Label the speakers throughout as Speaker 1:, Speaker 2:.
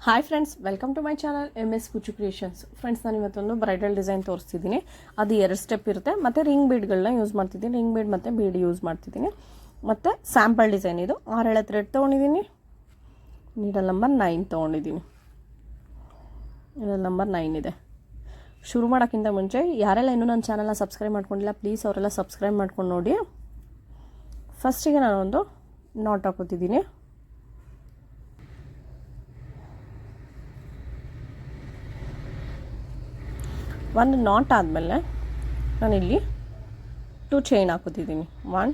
Speaker 1: Hi friends, welcome to my channel MS Kuchchu creations. Friends, ನಾನು ಇವತ್ತೊಂದು bridal design ತೋರಿಸ್ತಿದ್ದೀನಿ. ಅದು 2 step ಇರುತ್ತೆ. ಮತ್ತು ರಿಂಗ್ ಬೀಡ್ಗಳನ್ನ ಯೂಸ್ ಮಾಡ್ತಿದ್ದೀನಿ. ರಿಂಗ್ ಬೀಡ್ ಮತ್ತು ಬೀಡ್ ಯೂಸ್ ಮಾಡ್ತಿದ್ದೀನಿ. ಮತ್ತು ಸ್ಯಾಂಪಲ್ ಡಿಸೈನ್ ಇದು 6 ಎಳೆ ಥ್ರೆಡ್ ತೊಗೊಂಡಿದ್ದೀನಿ. ನೀಡಲ್ ನಂಬರ್ 9 ತೊಗೊಂಡಿದ್ದೀನಿ. ನೀಡಲ್ ನಂಬರ್ 9 ಇದೆ. ಶುರು ಮಾಡೋಕ್ಕಿಂತ ಮುಂಚೆ ಯಾರೆಲ್ಲ ಇನ್ನೂ ನನ್ನ ಚಾನಲ್ನ ಸಬ್ಸ್ಕ್ರೈಬ್ ಮಾಡ್ಕೊಂಡಿಲ್ಲ, ಪ್ಲೀಸ್ ಅವರೆಲ್ಲ ಸಬ್ಸ್ಕ್ರೈಬ್ ಮಾಡ್ಕೊಂಡು ನೋಡಿ. ಫಸ್ಟಿಗೆ ನಾನೊಂದು ನಾಟ್ ಹಾಕೋತಿದ್ದೀನಿ. ಒಂದು ನಾಟ್ ಆದಮೇಲೆ ನಾನಿಲ್ಲಿ 2 ಚೈನ್ ಹಾಕೋತಿದ್ದೀನಿ. 1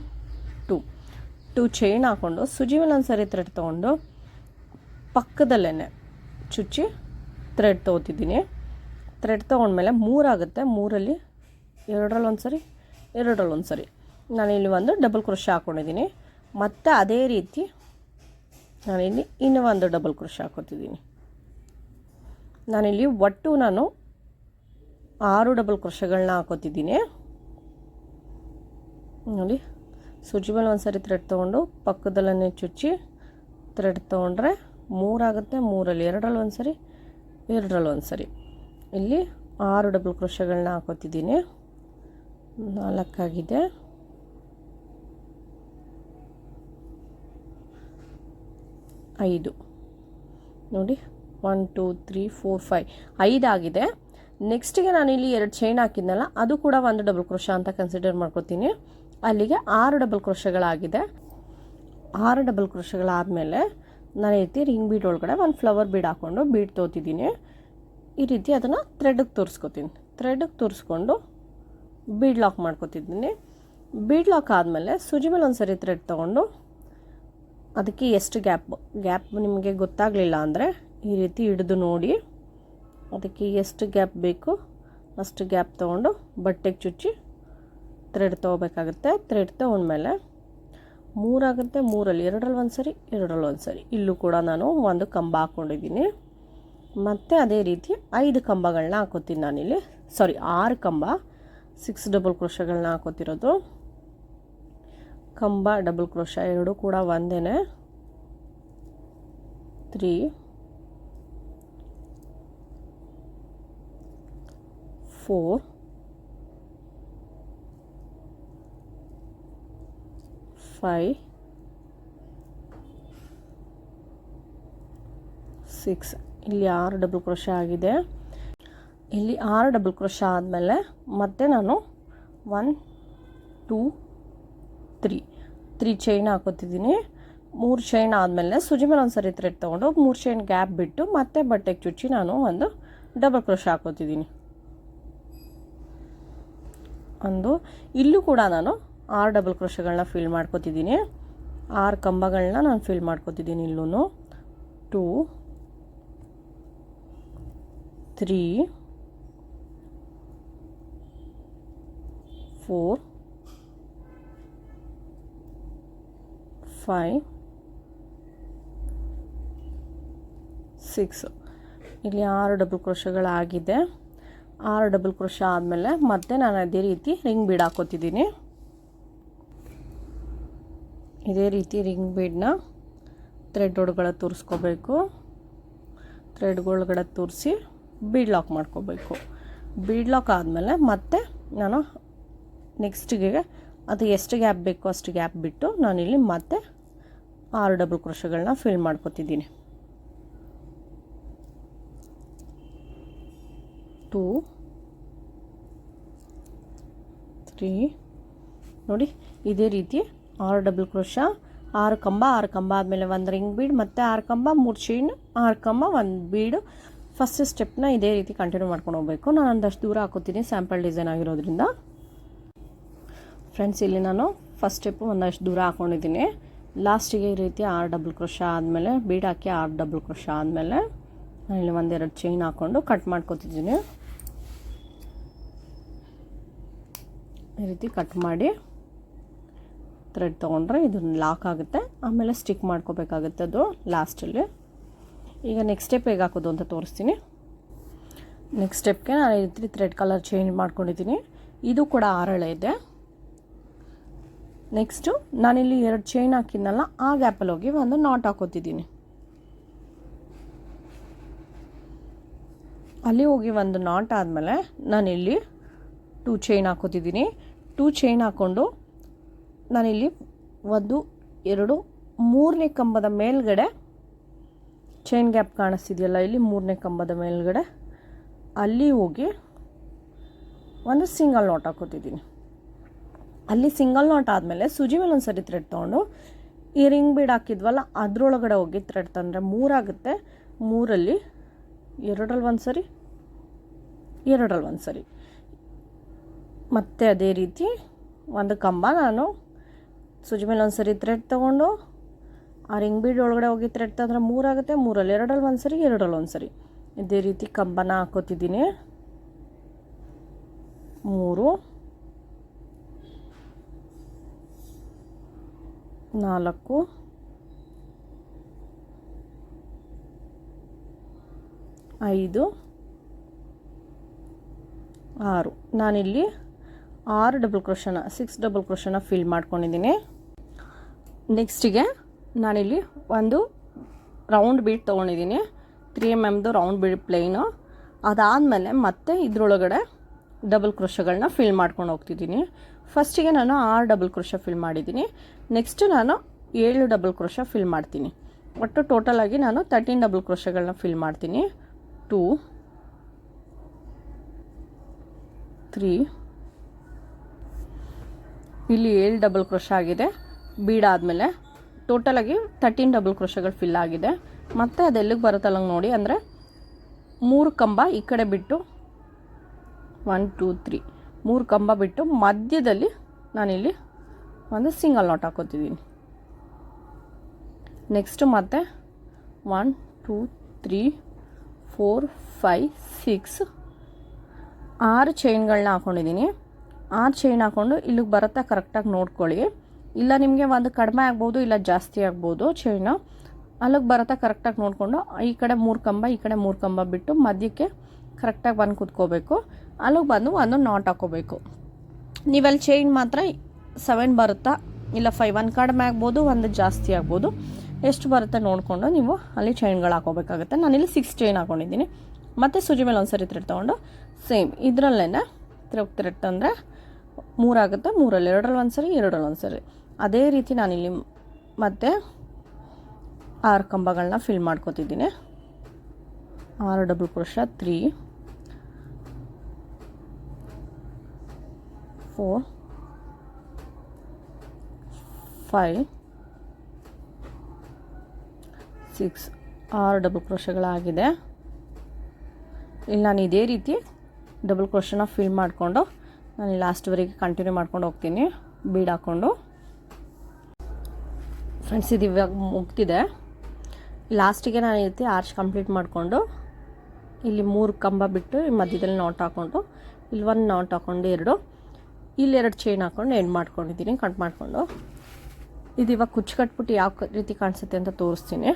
Speaker 1: 2 ಚೈನ್ ಹಾಕ್ಕೊಂಡು ಸುಜಿ ಮೇಲೆ ಒಂದು ಸರಿ ಥ್ರೆಡ್ ತೊಗೊಂಡು ಪಕ್ಕದಲ್ಲೇ ಚುಚ್ಚಿ ಥ್ರೆಡ್ ತೊಗೋತಿದ್ದೀನಿ. ಥ್ರೆಡ್ ತೊಗೊಂಡ್ಮೇಲೆ 3 ಆಗುತ್ತೆ. 3ಅಲ್ಲಿ 2ರಲ್ಲಿ ಒಂದು ಸರಿ, 2ರಲ್ಲಿ ಒಂದು ಸರಿ ನಾನಿಲ್ಲಿ ಒಂದು ಡಬಲ್ ಕ್ರೋಶೆ ಹಾಕ್ಕೊಂಡಿದ್ದೀನಿ. ಮತ್ತು ಅದೇ ರೀತಿ ನಾನಿಲ್ಲಿ ಇನ್ನೂ ಒಂದು ಡಬಲ್ ಕ್ರೋಶೆ ಹಾಕೋತಿದ್ದೀನಿ. ನಾನಿಲ್ಲಿ ಒಟ್ಟು 6 ಡಬಲ್ ಕ್ರೋಶೆಗಳನ್ನ ಹಾಕೋತಿದ್ದೀನಿ. ನೋಡಿ, ಸುಜಿ ಮೇಲೆ ಒಂದು ಸರಿ ಥ್ರೆಡ್ ತೊಗೊಂಡು ಪಕ್ಕದಲ್ಲೇ ಚುಚ್ಚಿ ಥ್ರೆಡ್ ತೊಗೊಂಡ್ರೆ 3 ಆಗುತ್ತೆ. 3ಅಲ್ಲಿ 2ರಲ್ಲಿ ಒಂದು ಸರಿ, 2ರಲ್ಲಿ ಒಂದು ಸರಿ ಇಲ್ಲಿ 6 ಡಬಲ್ ಕ್ರೋಶೆಗಳನ್ನ ಹಾಕೋತಿದ್ದೀನಿ. 4 ಆಗಿದೆ. 5 ನೋಡಿ, 1 2 3 4 5 5 ಆಗಿದೆ. ನೆಕ್ಸ್ಟಿಗೆ ನಾನಿಲ್ಲಿ 2 ಚೈನ್ ಹಾಕಿದ್ನಲ್ಲ, ಅದು ಕೂಡ ಒಂದು ಡಬಲ್ ಕ್ರೋಶ ಅಂತ ಕನ್ಸಿಡರ್ ಮಾಡ್ಕೋತೀನಿ. ಅಲ್ಲಿಗೆ 6 ಡಬಲ್ ಕ್ರೋಶಗಳಾಗಿದೆ. 6 ಡಬಲ್ ಕ್ರೋಶಗಳಾದಮೇಲೆ ನಾನು ಈ ರೀತಿ ರಿಂಗ್ ಬೀಡ್ ಒಳಗಡೆ ಒಂದು ಫ್ಲವರ್ ಬೀಡ್ ಹಾಕ್ಕೊಂಡು ಬೀಡ್ ತೊಗೋತಿದ್ದೀನಿ. ಈ ರೀತಿ ಅದನ್ನು ಥ್ರೆಡ್ಗೆ ತೋರಿಸ್ಕೊತೀನಿ. ಥ್ರೆಡ್ಗೆ ತೋರಿಸ್ಕೊಂಡು ಬೀಡ್ ಲಾಕ್ ಮಾಡ್ಕೊತಿದ್ದೀನಿ. ಬೀಡ್ ಲಾಕ್ ಆದಮೇಲೆ ಸುಜಿ ಮೇಲೆ ಒಂದು ಸರಿ ಥ್ರೆಡ್ ತೊಗೊಂಡು ಅದಕ್ಕೆ ಎಷ್ಟು ಗ್ಯಾಪ್ ನಿಮಗೆ ಗೊತ್ತಾಗಲಿಲ್ಲ ಅಂದರೆ ಈ ರೀತಿ ಹಿಡಿದು ನೋಡಿ, ಅದಕ್ಕೆ ಎಷ್ಟು ಗ್ಯಾಪ್ ಬೇಕು ಅಷ್ಟು ಗ್ಯಾಪ್ ತೊಗೊಂಡು ಬಟ್ಟೆಗೆ ಚುಚ್ಚಿ ಥ್ರೆಡ್ ತೊಗೋಬೇಕಾಗುತ್ತೆ. ಥ್ರೆಡ್ ತೊಗೊಂಡ್ಮೇಲೆ 3 ಆಗುತ್ತೆ. 3ಅಲ್ಲಿ 2ರಲ್ಲಿ ಒಂದು ಸರಿ, 2ರಲ್ಲಿ ಒಂದು ಸರಿ ಇಲ್ಲೂ ಕೂಡ ನಾನು ಒಂದು ಕಂಬ ಹಾಕ್ಕೊಂಡಿದ್ದೀನಿ. ಮತ್ತು ಅದೇ ರೀತಿ 5 ಕಂಬಗಳನ್ನ ಹಾಕೋತೀನಿ ನಾನಿಲ್ಲಿ. 6 ಕಂಬ, 6 ಡಬಲ್ ಕ್ರೋಶಗಳನ್ನ ಹಾಕೋತಿರೋದು. ಕಂಬ ಡಬಲ್ ಕ್ರೋಶ 2 ಕೂಡ ಒಂದೇ. 3 4 5 6 ಇಲ್ಲಿ 6 ಡಬಲ್ ಕ್ರೋಶ ಆಗಿದೆ. ಇಲ್ಲಿ 6 ಡಬಲ್ ಕ್ರೋಶ ಆದಮೇಲೆ ಮತ್ತೆ ನಾನು 1 2 3 ಚೈನ್ ಹಾಕೋತಿದ್ದೀನಿ. 3 ಚೈನ್ ಆದಮೇಲೆ ಸುಜಿ ಮೇಲೆ ಒಂದು ಸರಿ ಥ್ರೆಡ್ ತೊಗೊಂಡು 3 ಚೈನ್ ಗ್ಯಾಪ್ ಬಿಟ್ಟು ಮತ್ತೆ ಬಟ್ಟೆಗೆ ಚುಚ್ಚಿ ನಾನು ಒಂದು ಡಬಲ್ ಕ್ರೋಶ ಹಾಕೋತಿದ್ದೀನಿ. ಇಲ್ಲೂ ಕೂಡ ನಾನು 6 ಡಬಲ್ ಕ್ರೋಶಗಳನ್ನ ಫಿಲ್ ಮಾಡ್ಕೋತಿದ್ದೀನಿ. 6 ಕಂಬಗಳನ್ನ ನಾನು ಫಿಲ್ ಮಾಡ್ಕೋತಿದ್ದೀನಿ. ಇಲ್ಲೂ 2 3 4 5 6 ಇಲ್ಲಿ 6 ಡಬಲ್ ಕ್ರೋಶಗಳಾಗಿದೆ. 6 ಡಬಲ್ ಕ್ರೋಶ ಆದಮೇಲೆ ಮತ್ತೆ ನಾನು ಅದೇ ರೀತಿ ರಿಂಗ್ ಬೀಡ್ ಹಾಕೋತಿದ್ದೀನಿ. ಇದೇ ರೀತಿ ರಿಂಗ್ ಬೀಡನ್ನ ಥ್ರೆಡ್ ಒಳಗಡೆ ತೋರಿಸ್ಕೋಬೇಕು. ಥ್ರೆಡ್ ಒಳಗಡೆ ತೋರಿಸಿ ಬೀಡ್ ಲಾಕ್ ಮಾಡ್ಕೋಬೇಕು. ಬೀಡ್ ಲಾಕ್ ಆದಮೇಲೆ ಮತ್ತೆ ನಾನು ನೆಕ್ಸ್ಟಿಗೆ ಅದು ಎಷ್ಟು ಗ್ಯಾಪ್ ಬೇಕೋ ಅಷ್ಟು ಗ್ಯಾಪ್ ಬಿಟ್ಟು ನಾನಿಲ್ಲಿ ಮತ್ತೆ 6 ಡಬಲ್ ಕ್ರೋಶಗಳನ್ನ ಫಿಲ್ ಮಾಡ್ಕೋತಿದ್ದೀನಿ. 2 3 ನೋಡಿ, ಇದೇ ರೀತಿ 6 ಡಬಲ್ ಕ್ರೋಶ, 6 ಕಂಬ ಆದಮೇಲೆ ಒಂದು ರಿಂಗ್ ಬೀಡ್, ಮತ್ತು 6 ಕಂಬ 3 ಚೈನ್, 6 ಕಂಬ 1 ಬೀಡು. ಫಸ್ಟ್ ಸ್ಟೆಪ್ನ ಇದೇ ರೀತಿ ಕಂಟಿನ್ಯೂ ಮಾಡ್ಕೊಂಡು ಹೋಗಬೇಕು. ನಾನು ಒಂದಷ್ಟು ದೂರ ಹಾಕೋತೀನಿ ಸ್ಯಾಂಪಲ್ ಡಿಸೈನ್ ಆಗಿರೋದ್ರಿಂದ. ಫ್ರೆಂಡ್ಸ್, ಇಲ್ಲಿ ನಾನು ಫಸ್ಟ್ ಸ್ಟೆಪ್ಪು ಒಂದಷ್ಟು ದೂರ ಹಾಕ್ಕೊಂಡಿದ್ದೀನಿ. ಲಾಸ್ಟಿಗೆ ಈ ರೀತಿ 6 ಡಬಲ್ ಕ್ರೋಶ ಆದಮೇಲೆ ಬೀಡ್ ಹಾಕಿ 6 ಡಬಲ್ ಕ್ರೋಶ ಆದಮೇಲೆ ನಾನಿಲ್ಲಿ 1-2 ಚೈನ್ ಹಾಕ್ಕೊಂಡು ಕಟ್ ಮಾಡ್ಕೊತಿದ್ದೀನಿ. ಈ ರೀತಿ ಕಟ್ ಮಾಡಿ ಥ್ರೆಡ್ ತೊಗೊಂಡ್ರೆ ಇದು ಲಾಕ್ ಆಗುತ್ತೆ. ಆಮೇಲೆ ಸ್ಟಿಕ್ ಮಾಡ್ಕೋಬೇಕಾಗುತ್ತೆ ಅದು ಲಾಸ್ಟಲ್ಲಿ. ಈಗ ನೆಕ್ಸ್ಟ್ ಸ್ಟೆಪ್ ಹೇಗೆ ಹಾಕೋದು ಅಂತ ತೋರಿಸ್ತೀನಿ. ನೆಕ್ಸ್ಟ್ ಸ್ಟೆಪ್ಗೆ ನಾನು ಈ ರೀತಿ ಥ್ರೆಡ್ ಕಲರ್ ಚೇಂಜ್ ಮಾಡ್ಕೊಂಡಿದ್ದೀನಿ. ಇದು ಕೂಡ 6 ಎಳೆ ಇದೆ. ನೆಕ್ಸ್ಟು ನಾನಿಲ್ಲಿ 2 ಚೈನ್ ಹಾಕಿದ್ನಲ್ಲ, ಆ ಗ್ಯಾಪಲ್ಲಿ ಹೋಗಿ ಒಂದು ನಾಟ್ ಹಾಕೋತಿದ್ದೀನಿ. ಅಲ್ಲಿ ಹೋಗಿ ಒಂದು ನಾಟ್ ಆದಮೇಲೆ ನಾನಿಲ್ಲಿ 2 ಚೈನ್ ಹಾಕೋತಿದ್ದೀನಿ. 2 ಚೈನ್ ಹಾಕ್ಕೊಂಡು ನಾನಿಲ್ಲಿ 1 2 3ನೇ ಕಂಬದ ಮೇಲ್ಗಡೆ ಚೈನ್ ಗ್ಯಾಪ್ ಕಾಣಿಸ್ತಿದೆಯಲ್ಲ, ಇಲ್ಲಿ 3ನೇ ಕಂಬದ ಮೇಲ್ಗಡೆ ಅಲ್ಲಿ ಹೋಗಿ ಒಂದು ಸಿಂಗಲ್ ನಾಟ್ ಹಾಕೋತಿದ್ದೀನಿ. ಅಲ್ಲಿ ಸಿಂಗಲ್ ನಾಟ್ ಆದಮೇಲೆ ಸೂಜಿ ಮೇಲೆ ಒಂದು ಸರಿ ಥ್ರೆಡ್ ತೊಗೊಂಡು ಈ ರಿಂಗ್ ಬೀಡ್ ಹಾಕಿದ್ವಲ್ಲ ಅದರೊಳಗಡೆ ಹೋಗಿ ಥ್ರೆಡ್ ತಂದರೆ 3 ಆಗುತ್ತೆ. 3ಅಲ್ಲಿ 2ರಲ್ಲಿ ಒಂದು ಸರಿ, 2ರಲ್ಲಿ ಒಂದು ಸರಿ, ಮತ್ತು ಅದೇ ರೀತಿ ಒಂದು ಕಂಬ ನಾನು ಸೂಜಿ ಮೇಲೆ ಒಂದು ಸರಿ ಥ್ರೆಡ್ ತೊಗೊಂಡು ಆ ರಿಂಗ್ ಬೀಡ್ ಒಳಗಡೆ ಹೋಗಿ ಥ್ರೆಡ್ ತಂದರೆ 3 ಆಗುತ್ತೆ. 3ಅಲ್ಲಿ 2ರಲ್ಲಿ ಒಂದು ಸರಿ, 2ರಲ್ಲಿ ಒಂದು ಸರಿ, ಇದೇ ರೀತಿ ಕಂಬನ ಹಾಕೋತಿದ್ದೀನಿ. 3 4 5 6 ನಾನಿಲ್ಲಿ 6 ಡಬಲ್ ಕ್ರೋಶನ 6 ಡಬಲ್ ಕ್ರೋಶನ ಫಿಲ್ ಮಾಡ್ಕೊಂಡಿದ್ದೀನಿ. ನೆಕ್ಸ್ಟಿಗೆ ನಾನಿಲ್ಲಿ ಒಂದು ರೌಂಡ್ ಬೀಡ್ ತೊಗೊಂಡಿದ್ದೀನಿ, 3 mm ರೌಂಡ್ ಬೀಡ್ ಪ್ಲೇನು. ಅದಾದಮೇಲೆ ಮತ್ತೆ ಇದರೊಳಗಡೆ ಡಬಲ್ ಕ್ರೋಶಗಳನ್ನ ಫಿಲ್ ಮಾಡ್ಕೊಂಡು ಹೋಗ್ತಿದ್ದೀನಿ. ಫಸ್ಟಿಗೆ ನಾನು 6 ಡಬಲ್ ಕ್ರೋಶ ಫಿಲ್ ಮಾಡಿದ್ದೀನಿ. ನೆಕ್ಸ್ಟ್ ನಾನು 7 ಡಬಲ್ ಕ್ರೋಶ ಫಿಲ್ ಮಾಡ್ತೀನಿ. ಒಟ್ಟು ಟೋಟಲಾಗಿ ನಾನು 13 ಡಬಲ್ ಕ್ರೋಶಗಳನ್ನ ಫಿಲ್ ಮಾಡ್ತೀನಿ. 2 3 ಇಲ್ಲಿ 7 ಡಬಲ್ ಕ್ರೋಶ ಆಗಿದೆ. ಬೀಡಾದಮೇಲೆ ಟೋಟಲಾಗಿ 13 ಡಬಲ್ ಕ್ರೋಶಗಳು ಫಿಲ್ ಆಗಿದೆ. ಮತ್ತು ಅದೆಲ್ಲಿಗೆ ಬರುತ್ತಲ್ಲ ನೋಡಿ, ಅಂದರೆ 3 ಕಂಬ ಈ ಕಡೆ ಬಿಟ್ಟು 1 2 3 3 ಕಂಬ ಬಿಟ್ಟು ಮಧ್ಯದಲ್ಲಿ ನಾನಿಲ್ಲಿ ಒಂದು ಸಿಂಗಲ್ ನಾಟ್ ಹಾಕೋತಿದ್ದೀನಿ. ನೆಕ್ಸ್ಟ್ ಮತ್ತೆ 1 2 3 4 5 6 6 ಚೈನ್ಗಳನ್ನ ಹಾಕ್ಕೊಂಡಿದ್ದೀನಿ. 6 ಚೈನ್ ಹಾಕ್ಕೊಂಡು ಇಲ್ಲಿಗೆ ಬರುತ್ತೆ ಕರೆಕ್ಟಾಗಿ ನೋಡ್ಕೊಳ್ಳಿ. ಇಲ್ಲ ನಿಮಗೆ ಒಂದು ಕಡಿಮೆ ಆಗ್ಬೋದು, ಇಲ್ಲ ಜಾಸ್ತಿ ಆಗ್ಬೋದು ಚೈನು. ಅಲ್ಲಿಗೆ ಬರುತ್ತೆ ಕರೆಕ್ಟಾಗಿ ನೋಡಿಕೊಂಡು ಈ ಕಡೆ 3 ಕಂಬ ಈ ಕಡೆ 3 ಕಂಬ ಬಿಟ್ಟು ಮಧ್ಯಕ್ಕೆ ಕರೆಕ್ಟಾಗಿ ಬಂದು ಕೂತ್ಕೋಬೇಕು. ಅಲ್ಲಿಗೆ ಬಂದು ಒಂದು ನಾಟ್ ಹಾಕೋಬೇಕು. ನೀವಲ್ಲಿ ಚೈನ್ ಮಾತ್ರ 7 ಬರುತ್ತಾ ಇಲ್ಲ 5, ಒಂದು ಕಡಿಮೆ ಆಗ್ಬೋದು, ಒಂದು ಜಾಸ್ತಿ ಆಗ್ಬೋದು. ಎಷ್ಟು ಬರುತ್ತೆ ನೋಡಿಕೊಂಡು ನೀವು ಅಲ್ಲಿ ಚೈನ್ಗಳು ಹಾಕೋಬೇಕಾಗುತ್ತೆ. ನಾನಿಲ್ಲಿ 6 ಚೈನ್ ಹಾಕ್ಕೊಂಡಿದ್ದೀನಿ. ಮತ್ತು ಸೂಜಿ ಮೇಲೆ ಒಂದು ಸರಿ ಥ್ರೆಡ್ ತೊಗೊಂಡು ಸೇಮ್ ಇದರಲ್ಲೇ ಥ್ರೆಡ್ ತಂದರೆ 3 ಆಗುತ್ತೆ. 3ಅಲ್ಲಿ 2ರಲ್ಲಿ ಒಂದು ಸರಿ, 2ರಲ್ಲಿ ಒಂದು ಸರಿ, ಅದೇ ರೀತಿ ನಾನಿಲ್ಲಿ ಮತ್ತೆ 6 ಕಂಬಗಳನ್ನ ಫಿಲ್ ಮಾಡ್ಕೋತಿದ್ದೀನಿ. 6 ಡಬಲ್ ಕ್ರೋಶ 3 4 5 6 6 ಡಬಲ್ ಕ್ರೋಶಗಳಾಗಿದೆ. ಇಲ್ಲಿ ನಾನು ಇದೇ ರೀತಿ ಡಬಲ್ ಕ್ರೋಶನ ಫಿಲ್ ಮಾಡಿಕೊಂಡು ನಾನು ಲಾಸ್ಟ್ವರೆಗೆ ಕಂಟಿನ್ಯೂ ಮಾಡ್ಕೊಂಡು ಹೋಗ್ತೀನಿ ಬೀಡ್ ಹಾಕ್ಕೊಂಡು. ಫ್ರೆಂಡ್ಸ್, ಇದು ಇವಾಗ ಮುಗ್ತಿದೆ. ಲಾಸ್ಟಿಗೆ ನಾನು ಈ ರೀತಿ ಆರ್ಚ್ ಕಂಪ್ಲೀಟ್ ಮಾಡಿಕೊಂಡು ಇಲ್ಲಿ 3 ಕಂಬ ಬಿಟ್ಟು ಮಧ್ಯದಲ್ಲಿ ನಾಟ್ ಹಾಕ್ಕೊಂಡು ಇಲ್ಲಿ 1 ನಾಟ್ ಹಾಕ್ಕೊಂಡು 2 ಇಲ್ಲಿ 2 ಚೈನ್ ಹಾಕ್ಕೊಂಡು ಎಂಡ್ ಮಾಡ್ಕೊಂಡಿದ್ದೀನಿ ಕಟ್ ಮಾಡಿಕೊಂಡು. ಇದು ಇವಾಗ ಕುಚ್ಚು ಕಟ್ಬಿಟ್ಟು ಯಾವ ರೀತಿ ಕಾಣಿಸುತ್ತೆ ಅಂತ ತೋರಿಸ್ತೀನಿ.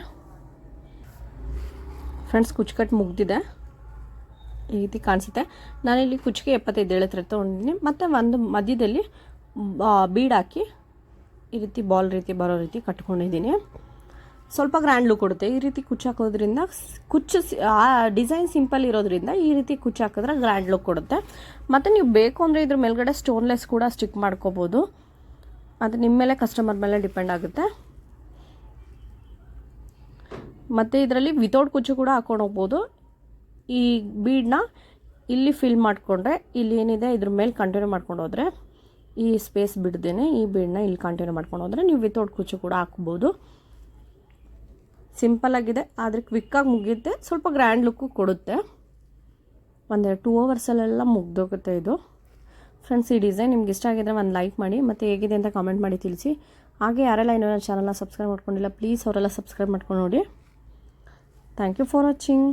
Speaker 1: ಫ್ರೆಂಡ್ಸ್, ಕುಚ್ಚು ಕಟ್ ಮುಗ್ದಿದೆ, ಈ ರೀತಿ ಕಾಣಿಸುತ್ತೆ. ನಾನಿಲ್ಲಿ ಕುಚ್ಚಿಗೆ 75 ಥ್ರೆಡ್ ತೊಗೊಂಡಿದ್ದೀನಿ. ಮತ್ತು ಒಂದು ಮಧ್ಯದಲ್ಲಿ ಬೀಡ್ ಹಾಕಿ ಈ ರೀತಿ ಬಾಲ್ ರೀತಿ ಬರೋ ರೀತಿ ಕಟ್ಕೊಂಡಿದ್ದೀನಿ. ಸ್ವಲ್ಪ ಗ್ರ್ಯಾಂಡ್ ಲುಕ್ ಕೊಡುತ್ತೆ ಈ ರೀತಿ ಕುಚ್ಚು ಹಾಕೋದ್ರಿಂದ. ಕುಚ್ಚು ಡಿಸೈನ್ ಸಿಂಪಲ್ ಇರೋದ್ರಿಂದ ಈ ರೀತಿ ಕುಚ್ಚು ಹಾಕಿದ್ರೆ ಗ್ರ್ಯಾಂಡ್ ಲುಕ್ ಕೊಡುತ್ತೆ. ಮತ್ತು ನೀವು ಬೇಕು ಅಂದರೆ ಇದ್ರ ಮೇಲ್ಗಡೆ ಸ್ಟೋನ್ಲೆಸ್ ಕೂಡ ಸ್ಟಿಕ್ ಮಾಡ್ಕೋಬೋದು. ಅದು ನಿಮ್ಮ ಮೇಲೆ, ಕಸ್ಟಮರ್ ಮೇಲೆ ಡಿಪೆಂಡ್ ಆಗುತ್ತೆ. ಮತ್ತು ಇದರಲ್ಲಿ ವಿತೌಟ್ ಕುಚ್ಚು ಕೂಡ ಹಾಕೊಂಡು ಹೋಗ್ಬೋದು. ಈ ಬೀಡನ್ನ ಇಲ್ಲಿ ಫಿಲ್ ಮಾಡಿಕೊಂಡ್ರೆ ಇಲ್ಲಿ ಏನಿದೆ ಇದ್ರ ಮೇಲೆ ಕಂಟಿನ್ಯೂ ಮಾಡ್ಕೊಂಡು ಹೋದರೆ, ಈ ಸ್ಪೇಸ್ ಬಿಡ್ದೇನೆ ಈ ಬೀಡನ್ನ ಇಲ್ಲಿ ಕಂಟಿನ್ಯೂ ಮಾಡ್ಕೊಂಡು ಹೋದರೆ ನೀವು ವಿತೌಟ್ ಕುಚ್ಚು ಕೂಡ ಹಾಕ್ಬೋದು. ಸಿಂಪಲ್ಲಾಗಿದೆ, ಆದರೆ ಕ್ವಿಕ್ಕಾಗಿ ಮುಗಿಯುತ್ತೆ, ಸ್ವಲ್ಪ ಗ್ರ್ಯಾಂಡ್ ಲುಕ್ಕು ಕೊಡುತ್ತೆ. ಒಂದು 2 ಅವರ್ಸಲ್ಲೆಲ್ಲ ಮುಗ್ದೋಗುತ್ತೆ ಇದು. ಫ್ರೆಂಡ್ಸ್, ಈ ಡಿಸೈನ್ ನಿಮ್ಗೆ ಇಷ್ಟ ಆಗಿದ್ರೆ ಒಂದು ಲೈಕ್ ಮಾಡಿ, ಮತ್ತು ಹೇಗಿದೆ ಅಂತ ಕಾಮೆಂಟ್ ಮಾಡಿ ತಿಳಿಸಿ. ಹಾಗೆ ಯಾರೆಲ್ಲ ಇನ್ನೂ ನನ್ನ ಚಾನಲ್ನ ಸಬ್ಸ್ಕ್ರೈಬ್ ಮಾಡ್ಕೊಂಡಿಲ್ಲ ಪ್ಲೀಸ್ ಅವರೆಲ್ಲ ಸಬ್ಸ್ಕ್ರೈಬ್ ಮಾಡ್ಕೊಂಡು ನೋಡಿ. Thank you for watching.